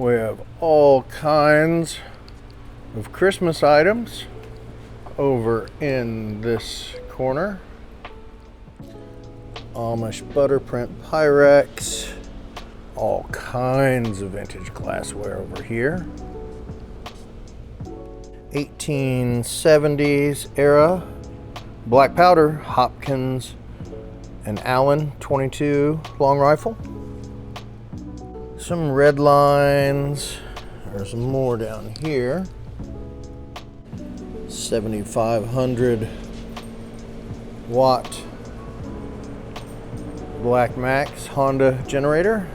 We have all kinds of Christmas items over in this corner. Amish butterprint Pyrex. All kinds of vintage glassware over here. 1870s era black powder Hopkins and Allen 22 long rifle. Some red lines. There's more down here. 7,500 watt Black Max Honda generator.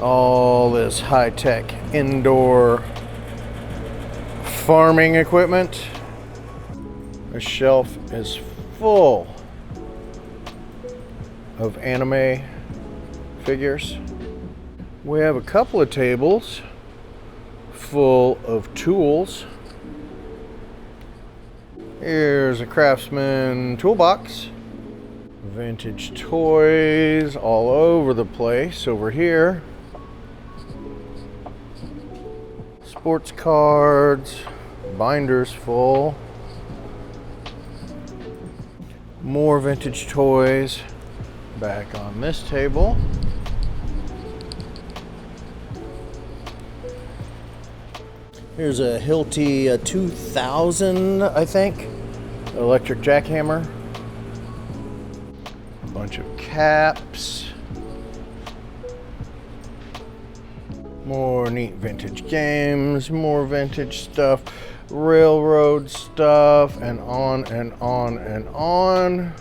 All this high-tech indoor farming equipment. The shelf is full of anime figures. We have a couple of tables full of tools. Here's a Craftsman toolbox. Vintage toys all over the place over here. Sports cards, binders full. More vintage toys back on this table. Here's a Hilti 2000, I think, electric jackhammer. A bunch of caps. More neat vintage games, more vintage stuff, railroad stuff, and on and on and on.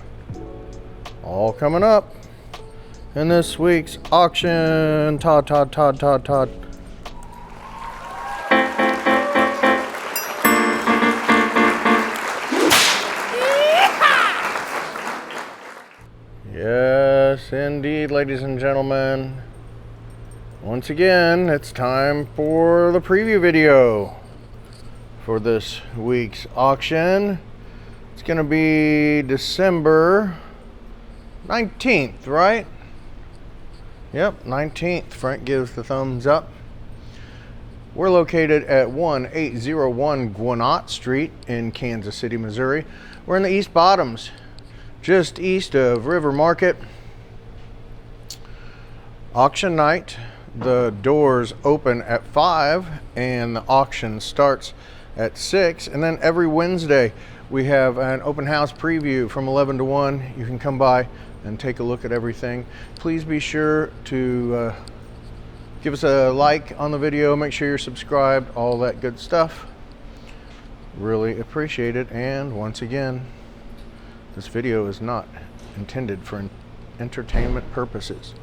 All coming up in this week's auction. Todd. Yes, indeed, ladies and gentlemen. Once again, it's time for the preview video for this week's auction. It's going to be December 19th, right? Yep, 19th. Frank gives the thumbs up. We're located at 1801 Gwinnett Street in Kansas City, Missouri. We're in the East Bottoms, just east of River Market. Auction night. The doors open at 5 and the auction starts at 6. And then every Wednesday we have an open house preview from 11 to 1. You can come by and take a look at everything. Please be sure to give us a like on the video. Make sure you're subscribed, all that good stuff. Really appreciate it. And once again, this video is not intended for entertainment purposes.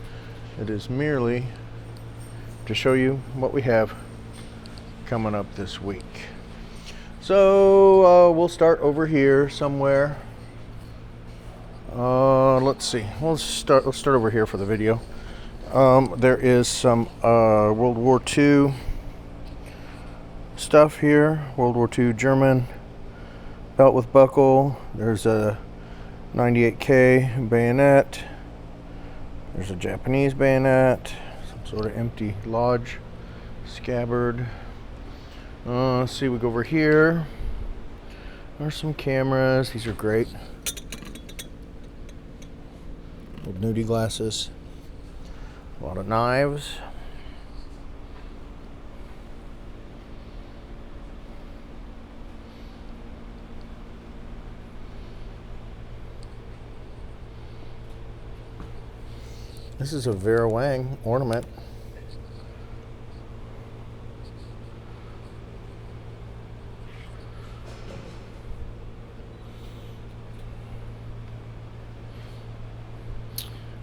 It is merely to show you what we have coming up this week. So we'll start over here somewhere. Let's see. Let's start over here for the video. There is some World War II stuff here. World War II German belt with buckle. There's a 98K bayonet. There's a Japanese bayonet. Sort of empty lodge scabbard. Let's see, we go over here. There's some cameras. These are great. Old nudie glasses. A lot of knives. This is a Vera Wang ornament.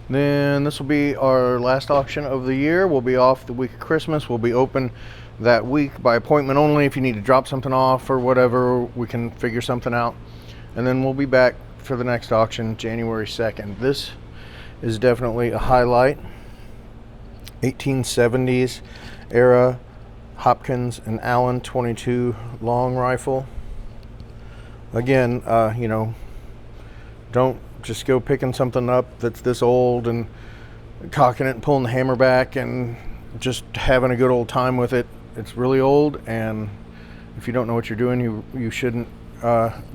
Then this will be our last auction of the year. We'll be off the week of Christmas. We'll be open that week by appointment only. If you need to drop something off or whatever, we can figure something out. And then we'll be back for the next auction January 2nd. This is definitely a highlight. 1870s era Hopkins and Allen 22 long rifle. Again, you know, don't just go picking something up that's this old and cocking it and pulling the hammer back and just having a good old time with it. It's really old, and if you don't know what you're doing, you shouldn't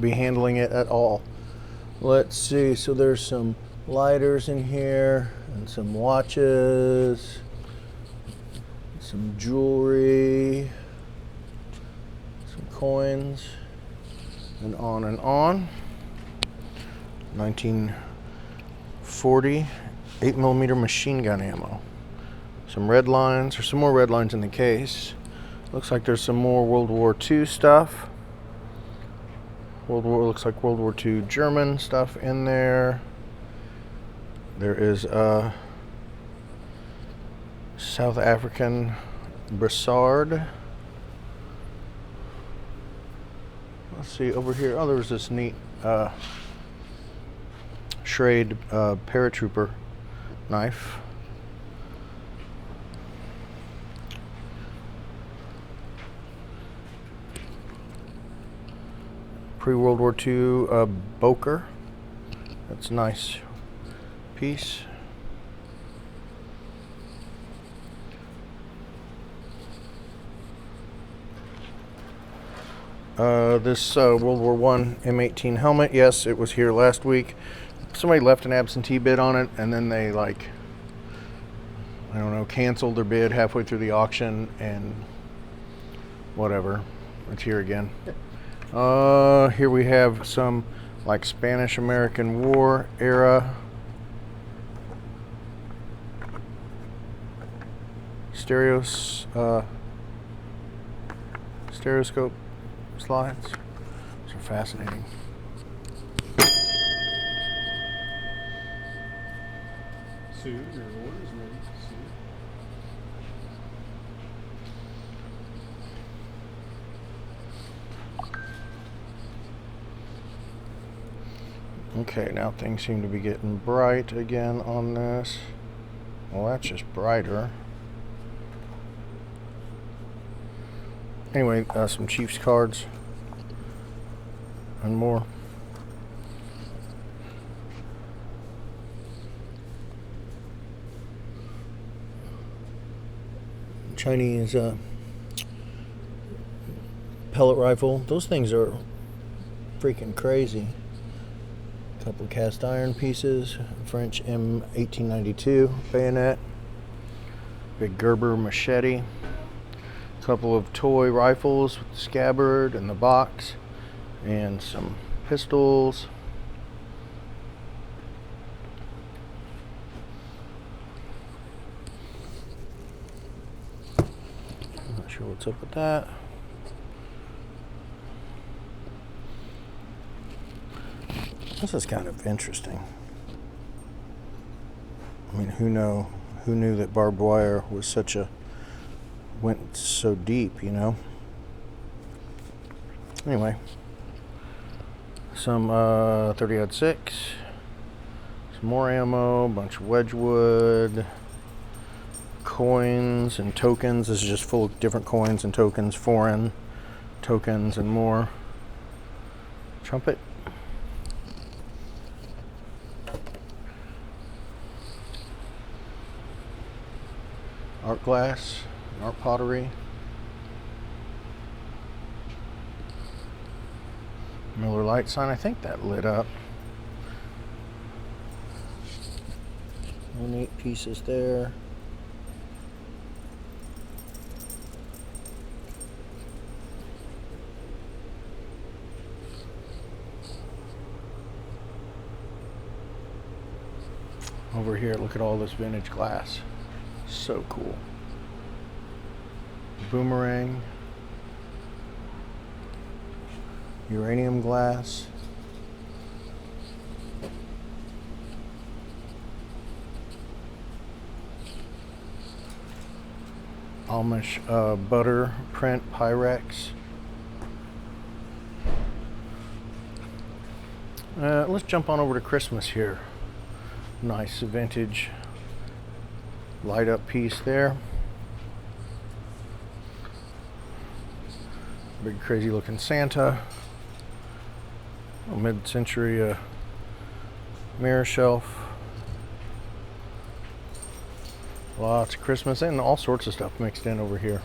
be handling it at all. Let's see, so there's some lighters in here and some watches, some jewelry, some coins, and on and on. 1940 8mm machine gun ammo. Some red lines, or some more red lines in the case. Looks like there's some more World War II stuff. Looks like World War II German stuff in there. There is a South African brassard. Let's see over here. Oh, there was this neat Schrade paratrooper knife. Pre-World War II Boker. That's a nice piece. This World War I M18 helmet. Yes, it was here last week. Somebody left an absentee bid on it, and then they, like, I don't know, canceled their bid halfway through the auction, and whatever. It's here again. Here we have some like Spanish-American War era stereoscope slides. These are fascinating. Sue, your order's ready. Sue. Okay, now things seem to be getting bright again on this. Well, that's just brighter. Anyway, some Chiefs cards and more. Chinese pellet rifle. Those things are freaking crazy. A couple of cast iron pieces. French M1892 bayonet. Big Gerber machete. A couple of toy rifles with the scabbard and the box. And some pistols. Not sure what's up with that. This is kind of interesting. I mean, who knew that barbed wire was went so deep, you know? Anyway, some 30-06, some more ammo, a bunch of Wedgwood, coins and tokens. This is just full of different coins and tokens, foreign tokens and more. Trumpet. Art glass, art pottery. Miller Lite sign. I think that lit up. No neat pieces there. Over here, look at all this vintage glass. So cool. Boomerang. Uranium glass. Amish butter print Pyrex. Let's jump on over to Christmas here. Nice vintage light up piece there. Big crazy looking Santa. A mid-century mirror shelf. Lots of Christmas and all sorts of stuff mixed in over here.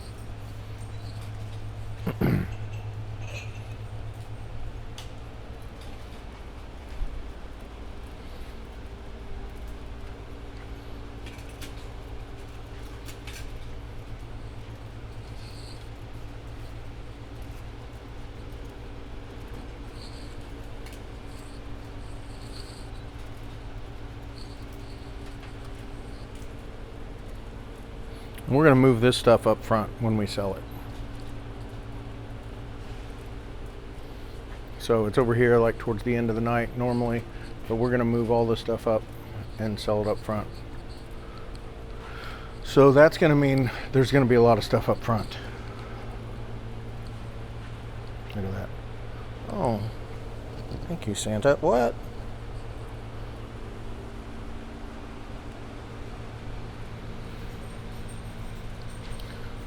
We're going to move this stuff up front when we sell it. So it's over here like towards the end of the night normally, but we're going to move all this stuff up and sell it up front. So that's going to mean there's going to be a lot of stuff up front. Look at that. Oh, thank you, Santa. What?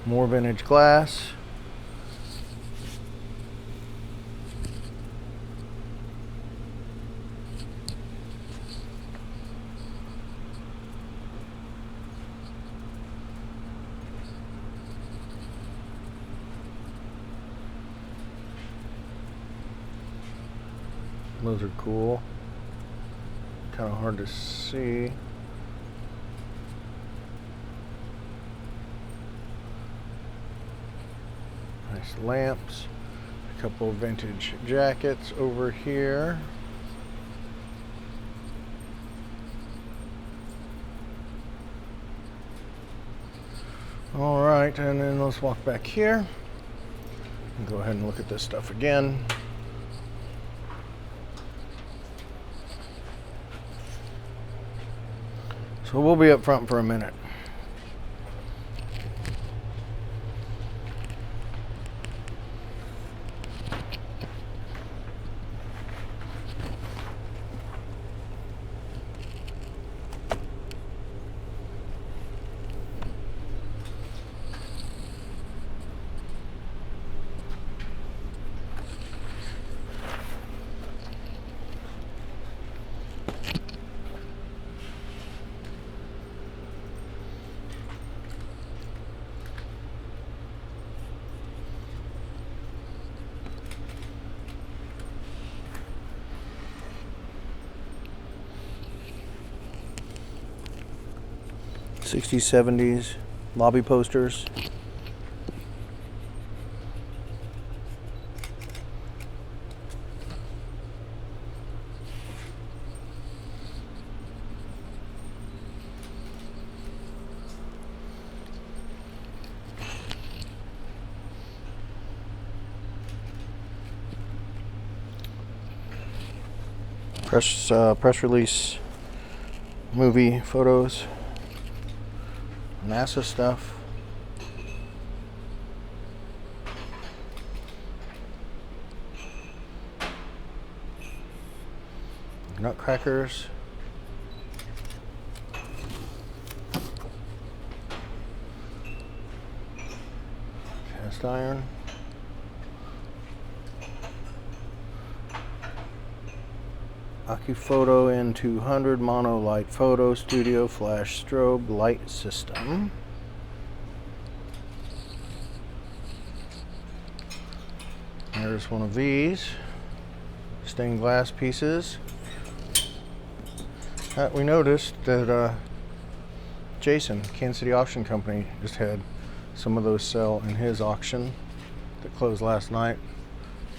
More vintage glass. Those are cool. Kind of hard to see. Nice lamps. A couple of vintage jackets over here. All right, and then let's walk back here and go ahead and look at this stuff again. So we'll be up front for a minute. '60s, '70s lobby posters. Press release movie photos. NASA stuff. Nutcrackers. Cast iron. AccuPhoto N200 Mono Light Photo Studio Flash Strobe Light System. There's one of these stained glass pieces. We noticed that Jason, Kansas City Auction Company, just had some of those sell in his auction that closed last night.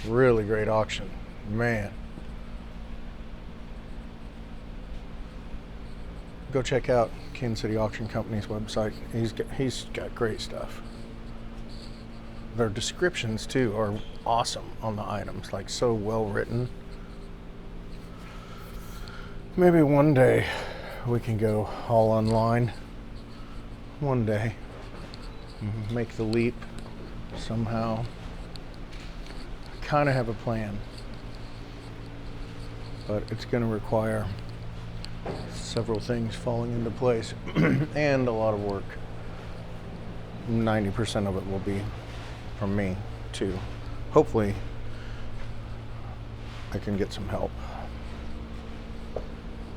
Really great auction, man. Go check out Kansas City Auction Company's website. He's got great stuff. Their descriptions too are awesome on the items, like so well written. Maybe one day we can go all online. One day. Make the leap somehow. I kind of have a plan, but it's going to require several things falling into place and a lot of work. 90% of it will be from me too. Hopefully I can get some help.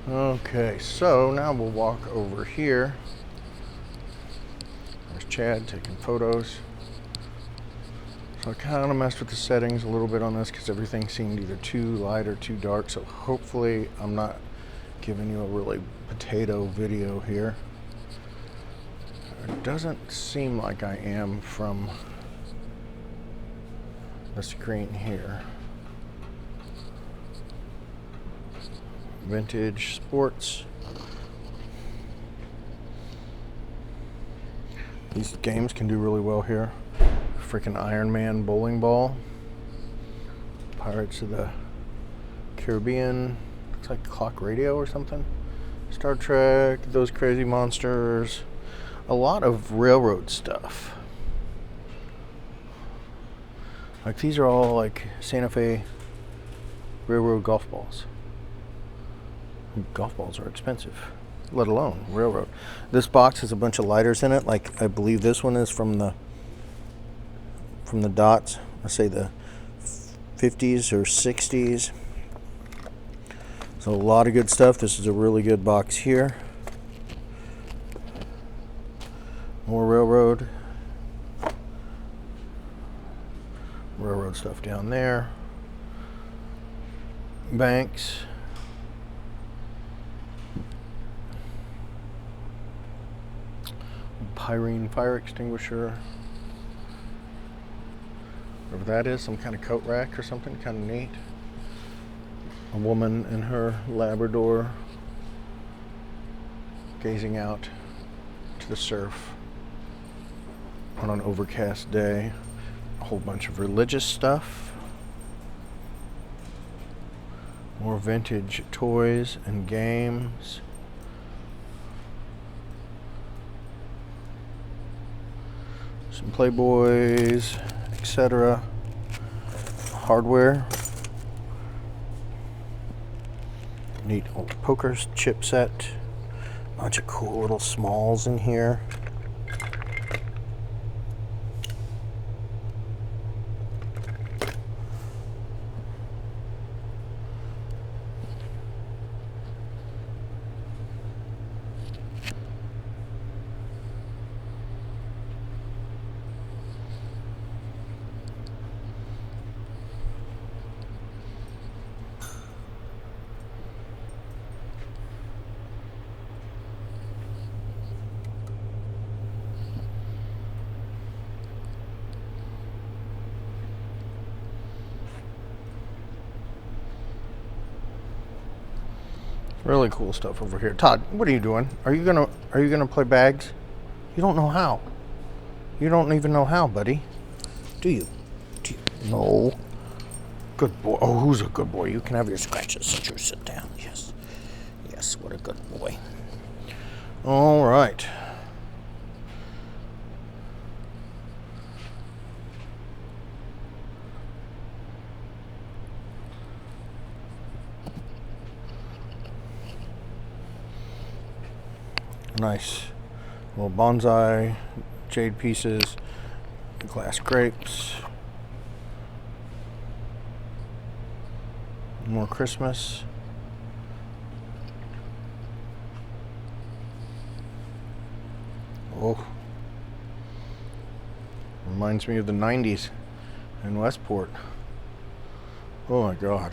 Okay, so now we'll walk over here Chad taking photos. So I kind of messed with the settings a little bit on this because everything seemed either too light or too dark. So hopefully I'm not giving you a really potato video here. It doesn't seem like I am from the screen here. Vintage sports. These games can do really well here. Freaking Iron Man bowling ball. Pirates of the Caribbean. Looks like Clock Radio or something. Star Trek, Those Crazy Monsters. A lot of railroad stuff. Like these are all like Santa Fe railroad golf balls. Golf balls are expensive, let alone railroad. This box has a bunch of lighters in it. Like I believe this one is from the dots. Let's say the 50s or 60s. So a lot of good stuff. This is a really good box here. More railroad stuff down there. Banks. Pyrene fire extinguisher. Whatever that is, some kind of coat rack or something, kind of neat. A woman and her Labrador gazing out to the surf on an overcast day. A whole bunch of religious stuff. More vintage toys and games. Some Playboys, etc. Hardware. Neat old poker chip set. Bunch of cool little smalls in here. Really cool stuff over here. Todd, what are you doing? Are you gonna play bags? You don't know how. You don't even know how, buddy. Do you? No. Good boy. Oh, who's a good boy? You can have your scratches. Sit down. Yes. Yes, what a good boy. All right. Nice little bonsai, jade pieces, glass grapes, more Christmas. Oh, reminds me of the 90s in Westport. Oh my God.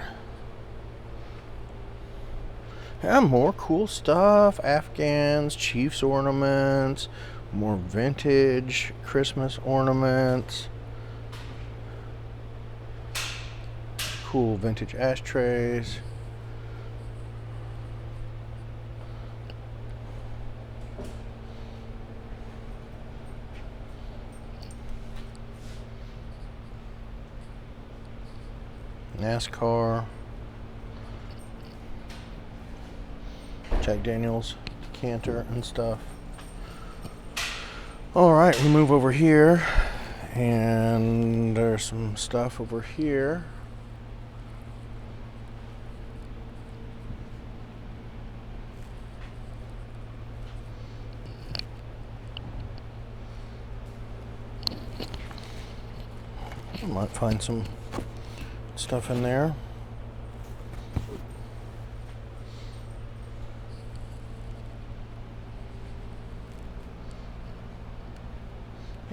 And more cool stuff. Afghans, Chiefs ornaments, more vintage Christmas ornaments. Cool vintage ashtrays. NASCAR. Jack Daniels decanter and stuff. All right, we move over here, and there's some stuff over here. I might find some stuff in there.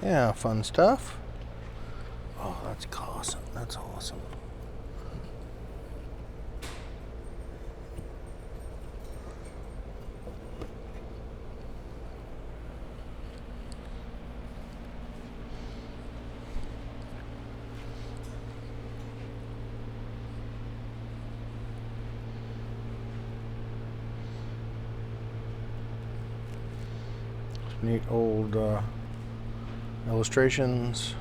Yeah, fun stuff. Oh, that's awesome. That's awesome. Neat old illustrations,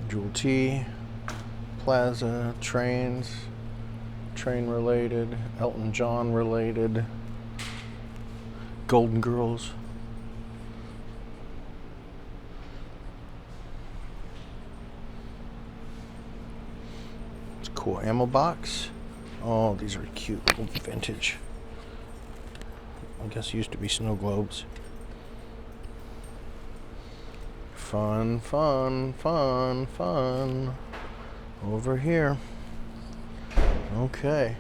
Jewel T, Plaza, trains, train related, Elton John related, Golden Girls. It's a cool ammo box. Oh, these are cute, old vintage. I guess used to be snow globes. Fun, fun, fun, fun. Over here. Okay.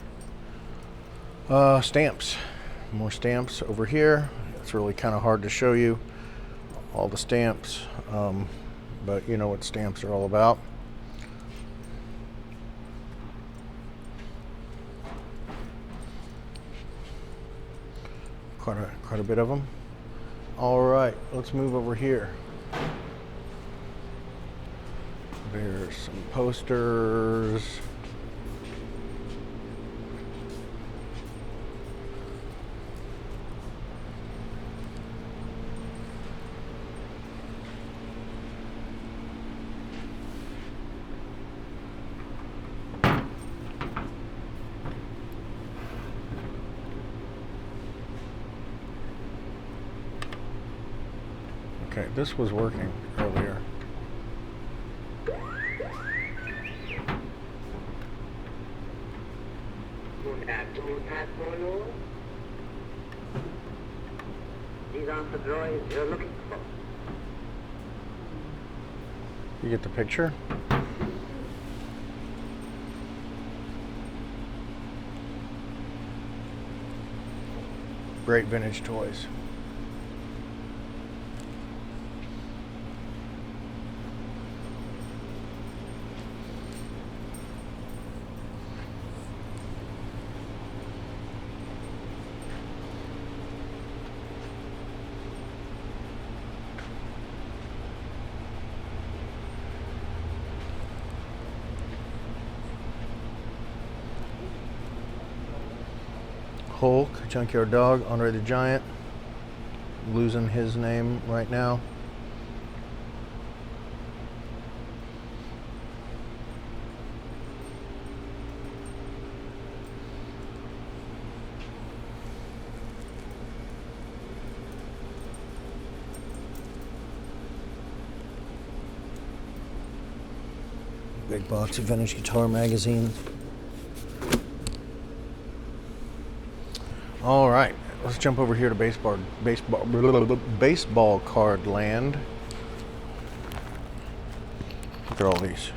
Stamps. More stamps over here. It's really kind of hard to show you all the stamps, but you know what stamps are all about. Quite a bit of them. All right, let's move over here. There's some posters. Okay, this was working earlier. These aren't the drawings you're looking for. You get the picture? Great vintage toys. Hulk, Junkyard Dog, Andre the Giant, losing his name right now. Big box of vintage guitar magazines. All right, let's jump over here to baseball card land. Look at all these.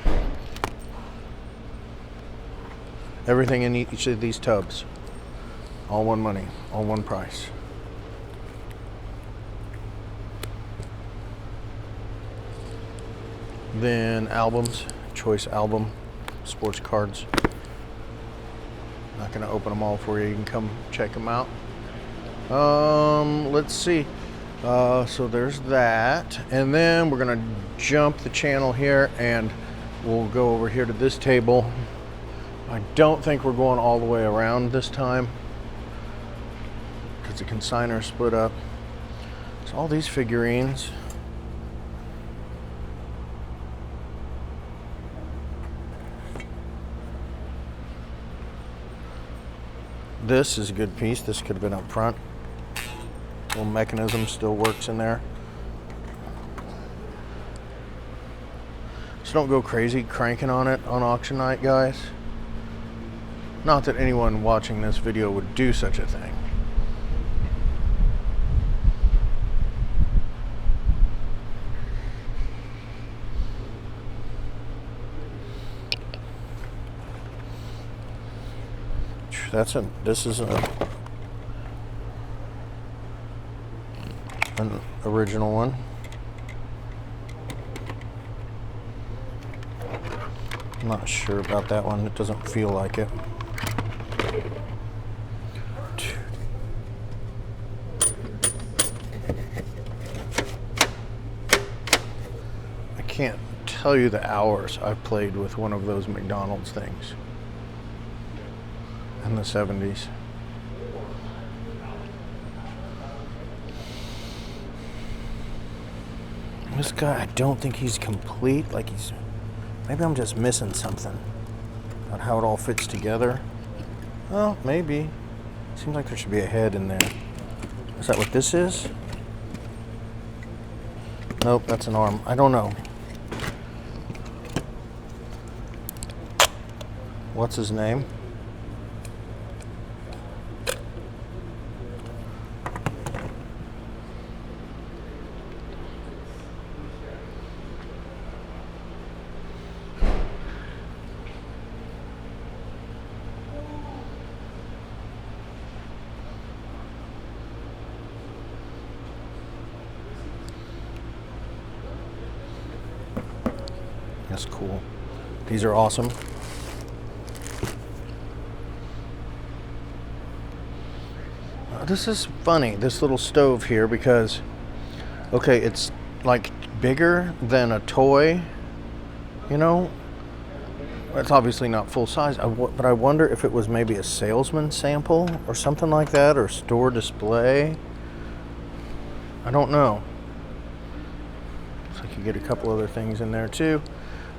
Everything in each of these tubs. All one money, all one price. Then albums, choice album, sports cards. Not going to open them all for you. You can come check them out. Let's see. So there's that. And then we're going to jump the channel here and we'll go over here to this table. I don't think we're going all the way around this time because the consignor split up. So all these figurines. This is a good piece. This could have been up front. Little mechanism still works in there. So don't go crazy cranking on it on auction night, guys. Not that anyone watching this video would do such a thing. This is an original one. I'm not sure about that one. It doesn't feel like it. I can't tell you the hours I've played with one of those McDonald's things in the 70s. This guy, I don't think he's complete. Like maybe I'm just missing something about how it all fits together. Well, maybe. Seems like there should be a head in there. Is that what this is? Nope, that's an arm. I don't know. What's his name? That's cool. These are awesome. This is funny, this little stove here, because, okay, it's like bigger than a toy, you know? It's obviously not full size, but I wonder if it was maybe a salesman sample or something like that, or store display. I don't know. Looks like you get a couple other things in there too.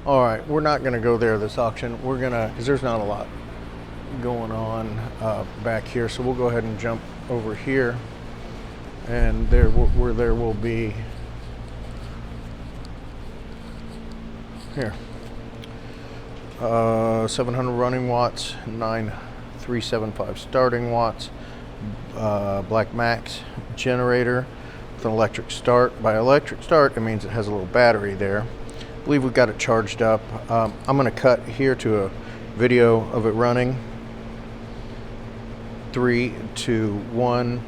All right, we're not gonna go there this auction. We're gonna, because there's not a lot going on back here, so we'll go ahead and jump over here, and there will be here 700 running watts, 9375 starting watts, Black Max generator with an electric start. By electric start, it means it has a little battery there. I believe we've got it charged up. I'm going to cut here to a video of it running. 3, 2, 1.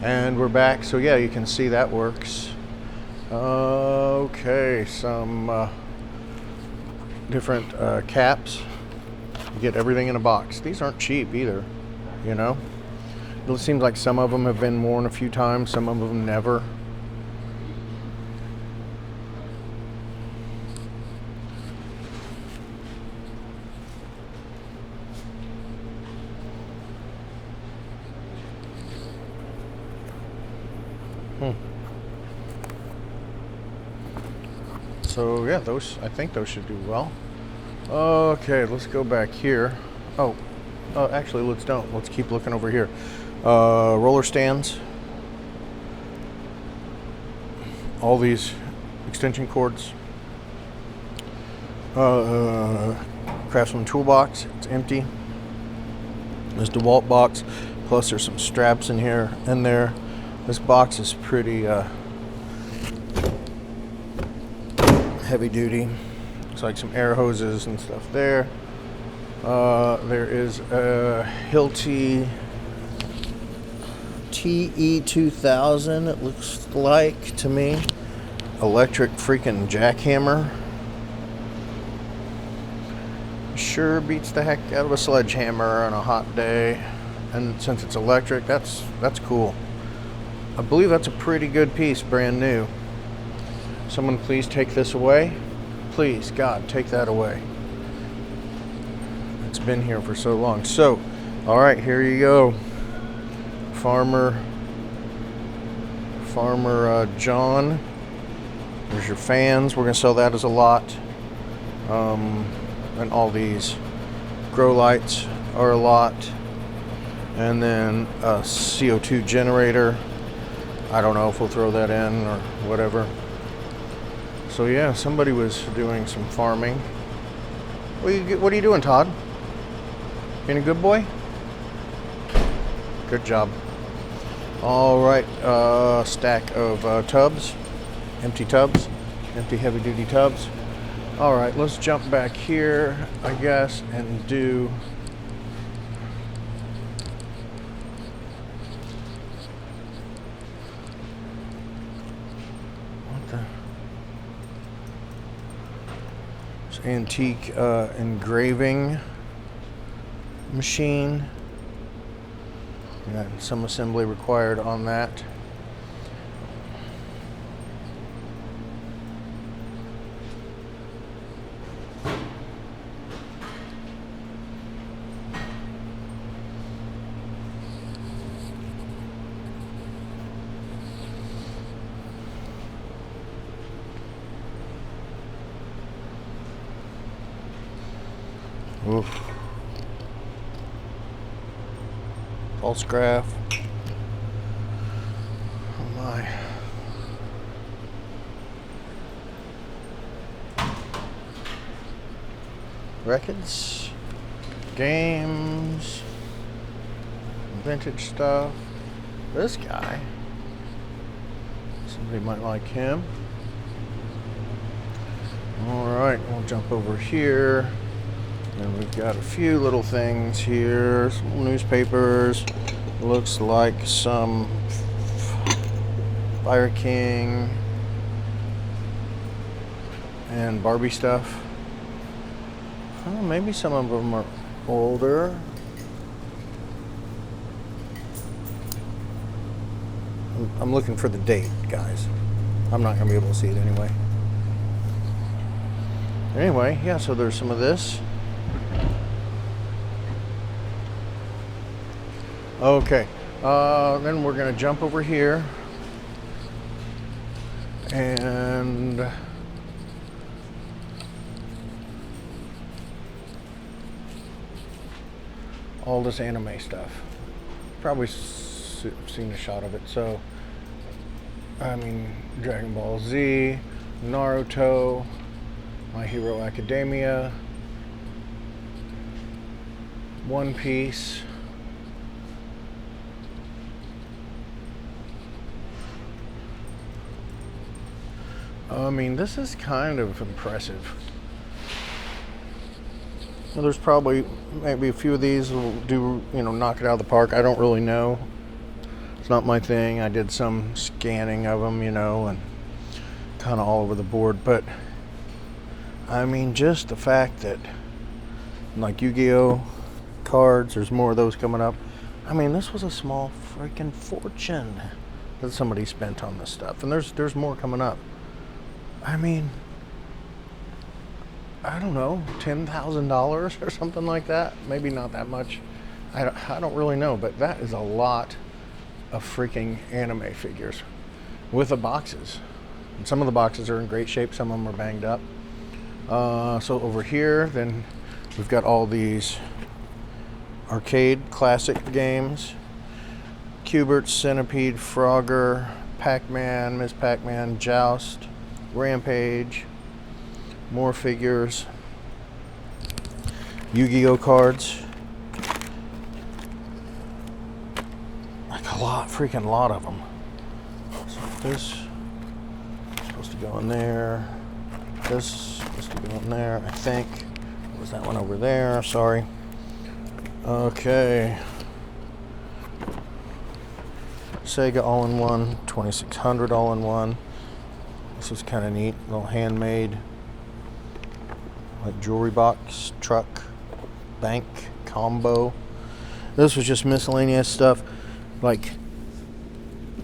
And we're back. So yeah, you can see that works. Okay, some different caps. You get everything in a box. These aren't cheap either, you know. It seems like some of them have been worn a few times, some of them never. So yeah, those, I think those should do well. Okay, let's go back here. Actually, let's keep looking over here. Roller stands. All these extension cords. Craftsman toolbox, it's empty. There's the DeWalt box, plus there's some straps in here and there. This box is pretty heavy duty. Looks like some air hoses and stuff there. There is a Hilti TE2000, it looks like to me. Electric freaking jackhammer. Sure beats the heck out of a sledgehammer on a hot day. And since it's electric, that's cool. I believe that's a pretty good piece, brand new. Someone please take this away. Please, God, take that away. It's been here for so long. So, all right, here you go. Farmer John. There's your fans. We're gonna sell that as a lot. And all these grow lights are a lot. And then a CO2 generator. I don't know if we'll throw that in or whatever. So yeah, somebody was doing some farming. What are you doing, Todd? Being a good boy? Good job. All right, stack of tubs, empty heavy duty tubs. All right, let's jump back here, I guess, and do antique engraving machine. Got some assembly required on that. Oof. False graph. Oh my. Records, games, vintage stuff. This guy, somebody might like him. All right, we'll jump over here. And we've got a few little things here, some newspapers, looks like some Fire King and Barbie stuff. Oh, maybe some of them are older. I'm looking for the date, guys. I'm not going to be able to see it anyway. Anyway, yeah, so there's some of this. Okay, then we're going to jump over here and all this anime stuff. Probably seen a shot of it. So, I mean, Dragon Ball Z, Naruto, My Hero Academia, One Piece. I mean, this is kind of impressive. Well, there's probably maybe a few of these will do, knock it out of the park. I don't really know. It's not my thing. I did some scanning of them, and kind of all over the board. But, I mean, just the fact that, like Yu-Gi-Oh! Cards, there's more of those coming up. I mean, this was a small freaking fortune that somebody spent on this stuff. And there's more coming up. I mean, I don't know, $10,000 or something like that. Maybe not that much. I don't really know, but that is a lot of freaking anime figures with the boxes. And some of the boxes are in great shape. Some of them are banged up. So over here, then we've got all these arcade classic games. Cubert, Centipede, Frogger, Pac-Man, Miss Pac-Man, Joust, Rampage, more figures, Yu-Gi-Oh cards, like a freaking lot of them. So this is supposed to go in there, this is supposed to go in there, I think. What was that one over there? Sorry. Okay. Sega all-in-one, 2600 all-in-one. This was kind of neat, little handmade, like jewelry box, truck, bank, combo. This was just miscellaneous stuff, like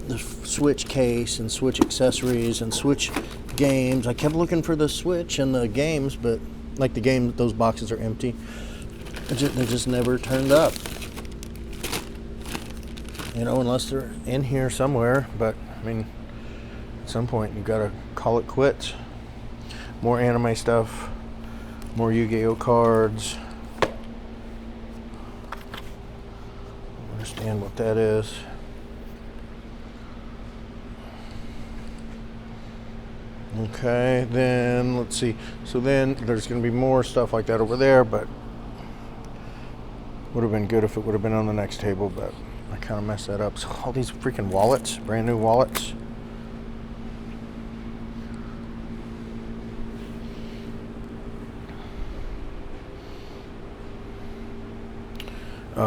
the Switch case and Switch accessories and Switch games. I kept looking for the Switch and the games, but like the game, those boxes are empty. They just never turned up. Unless they're in here somewhere, but I mean, at some point you've got to call it quits. More anime stuff, more Yu-Gi-Oh cards. I understand what that is. Okay, then let's see. So then there's going to be more stuff like that over there, but would have been good if it would have been on the next table, but I kind of messed that up. So all these freaking wallets, brand new wallets.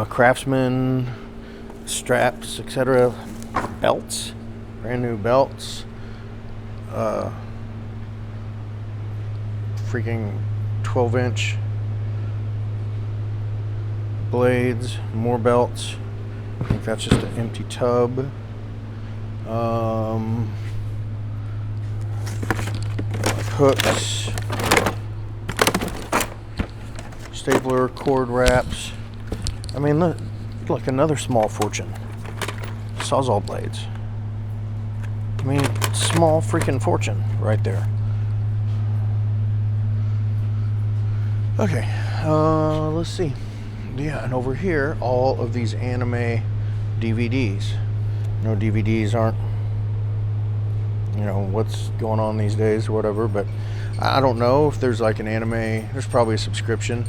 Craftsman, straps, etc. Belts, brand new belts. Freaking 12-inch blades, more belts. I think that's just an empty tub. Like hooks, stapler, cord wraps. I mean, look, another small fortune. Sawzall blades. I mean, small freaking fortune right there. Okay, let's see. Yeah, and over here, all of these anime DVDs. You know, DVDs aren't, you know, what's going on these days or whatever, but I don't know if there's like an anime, there's probably a subscription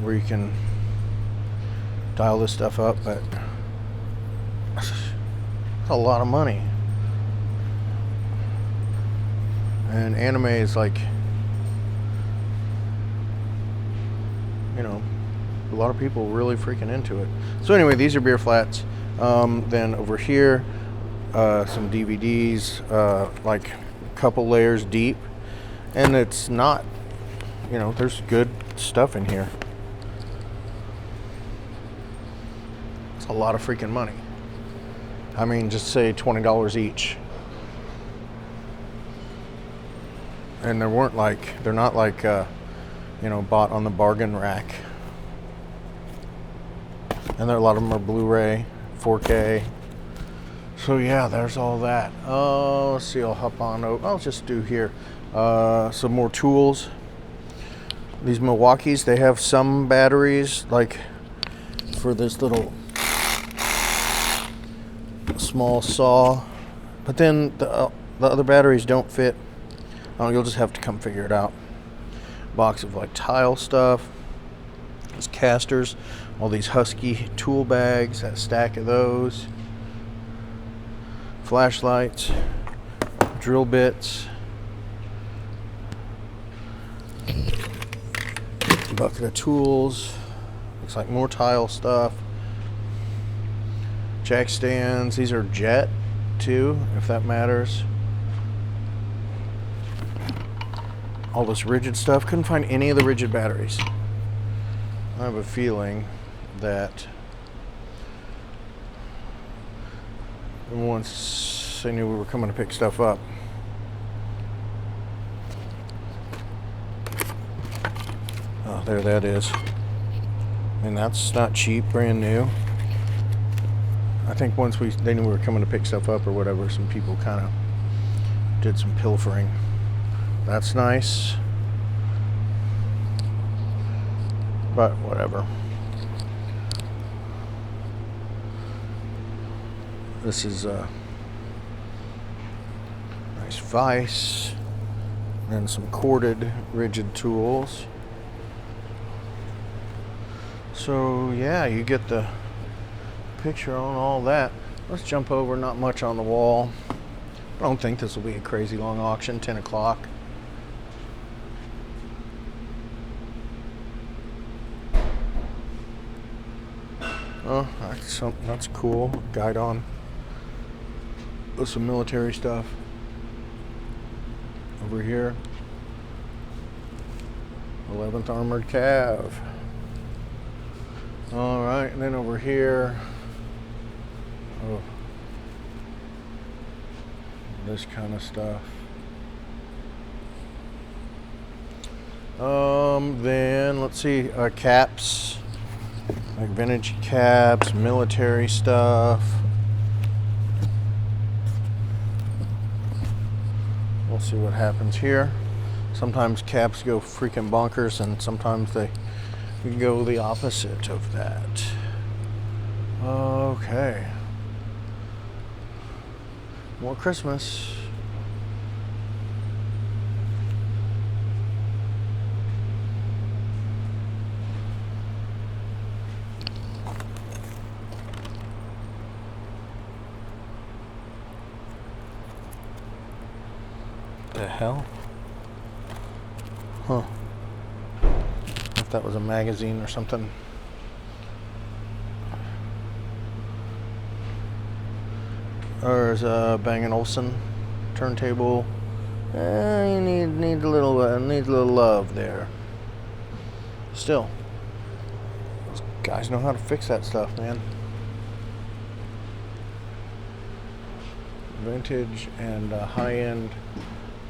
where you can dial this stuff up, but it's a lot of money. And anime is like, you know, a lot of people really freaking into it. So anyway, these are beer flats. Then over here, some DVDs, like a couple layers deep. And it's not, you know, there's good stuff in here. It's a lot of freaking money. I mean, just say $20 each. And they're not like, you know, bought on the bargain rack. And a lot of them are Blu-ray, 4K. So yeah, there's all that. Let's see, I'll hop on over. I'll just do here some more tools. These Milwaukees, they have some batteries, like for this little small saw. But then the other batteries don't fit. Oh, you'll just have to come figure it out. Box of like tile stuff. There's casters. All these Husky tool bags, that stack of those. Flashlights, drill bits, bucket of tools. Looks like more tile stuff. Jack stands. These are Jet too, if that matters. All this rigid stuff. Couldn't find any of the rigid batteries. I have a feeling that once they knew we were coming to pick stuff up, oh, there that is. And that's not cheap, brand new. I think once they knew we were coming to pick stuff up or whatever, some people kind of did some pilfering. That's nice. But whatever. This is a nice vise. And some corded rigid tools. So yeah, you get the picture on all that. Let's jump over, not much on the wall. I don't think this will be a crazy long auction, 10 o'clock. Oh, that's cool. Guide on with some military stuff. Over here, 11th Armored Cav. All right, and then over here, oh, this kind of stuff. Then let's see, caps. Like vintage caps, military stuff. We'll see what happens here. Sometimes caps go freaking bonkers, and sometimes they go the opposite of that. Okay. More Christmas. The hell? Huh. If that was a magazine or something. There's a Bang & Olufsen turntable. You need a little love there. Still, those guys know how to fix that stuff, man. Vintage and high-end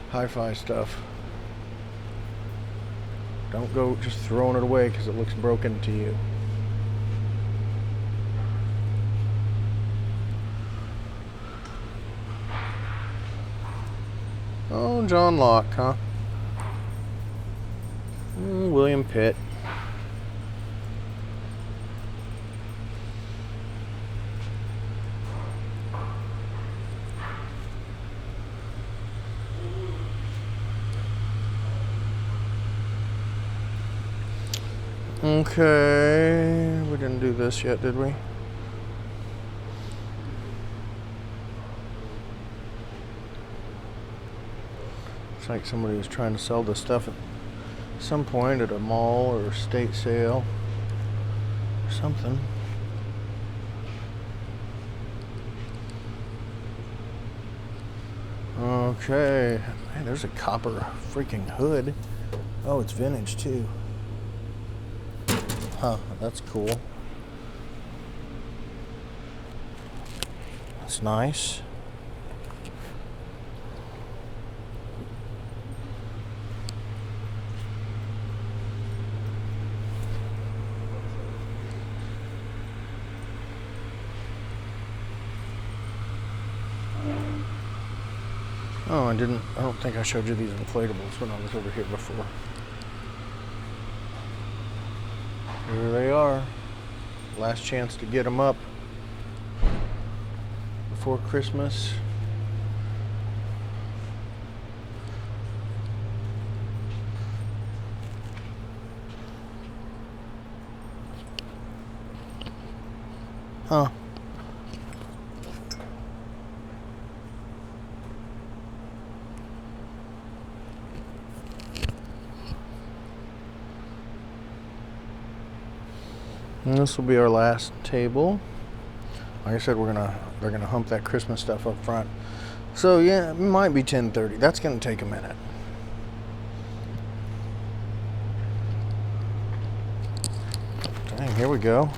hi-fi stuff. Don't go just throwing it away because it looks broken to you. Oh, John Locke, huh? William Pitt. Okay, we didn't do this yet, did we? Looks like somebody was trying to sell this stuff at some point at a mall or estate sale or something. Okay, man, there's a copper freaking hood. Oh, it's vintage too. Huh, that's cool. That's nice. Oh, I don't think I showed you these inflatables when I was over here before. Here they are. Last chance to get them up before Christmas. Huh. And this will be our last table. Like I said, they're gonna hump that Christmas stuff up front. So yeah, it might be 10:30. That's gonna take a minute. Dang, here we go.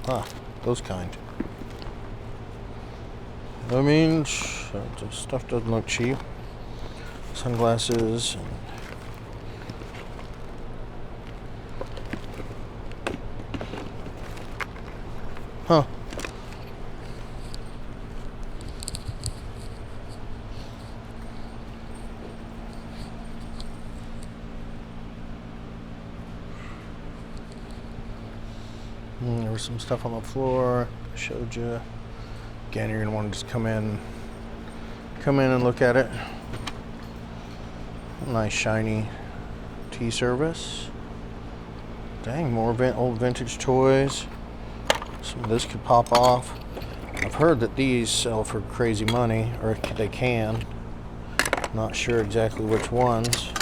Ah, those kind. I mean, stuff doesn't look cheap. Sunglasses. Huh. There was some stuff on the floor. I showed you. Again, you're gonna want to just come in and look at it. Nice shiny tea service. Dang, more old vintage toys. Some of this could pop off. I've heard that these sell for crazy money, or they can. Not sure exactly which ones.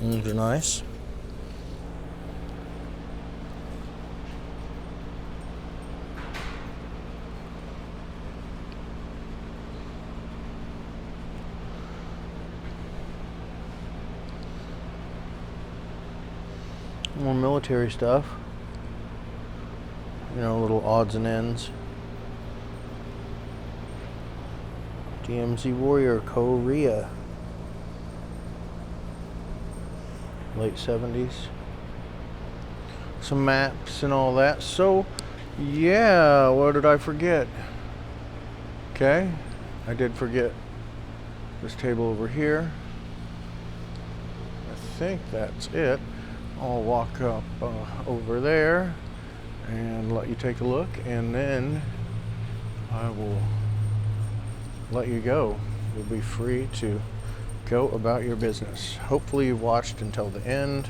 These are nice. More military stuff. You know, little odds and ends. DMZ Warrior, Korea. Late 70s. Some maps and all that. So, yeah, what did I forget? Okay, I did forget this table over here. I think that's it. I'll walk up over there and let you take a look, and then I will let you go. You'll be free to go about your business. Hopefully you watched until the end.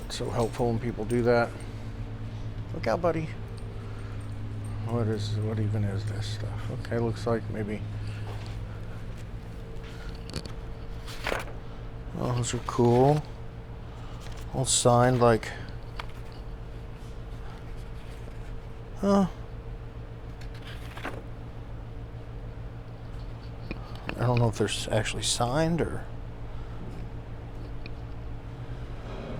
It's so helpful when people do that. Look out, buddy. What even is this stuff? Okay, looks like maybe. Oh, those are cool. All signed like I don't know if they're actually signed or...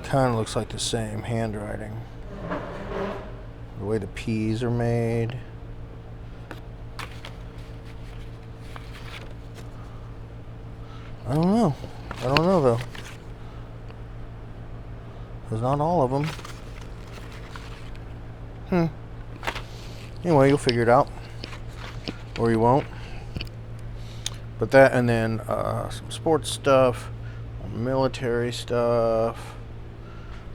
Kind of looks like the same handwriting. The way the P's are made. I don't know. I don't know though. There's not all of them. Anyway, you'll figure it out. Or you won't. But that, and then some sports stuff, military stuff.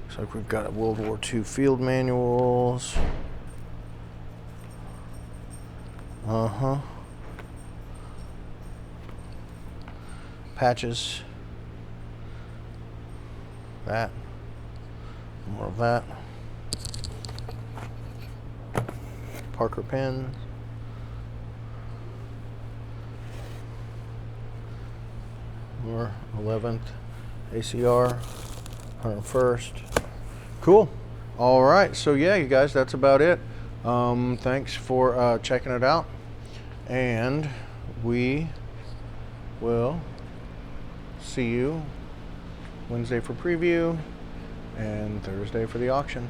Looks like we've got World War II field manuals. Patches. That. More of that. Parker pens. More 11th ACR, 101st. Cool. All right. So yeah, you guys, that's about it. Thanks for checking it out, and we will see you Wednesday for preview and Thursday for the auction.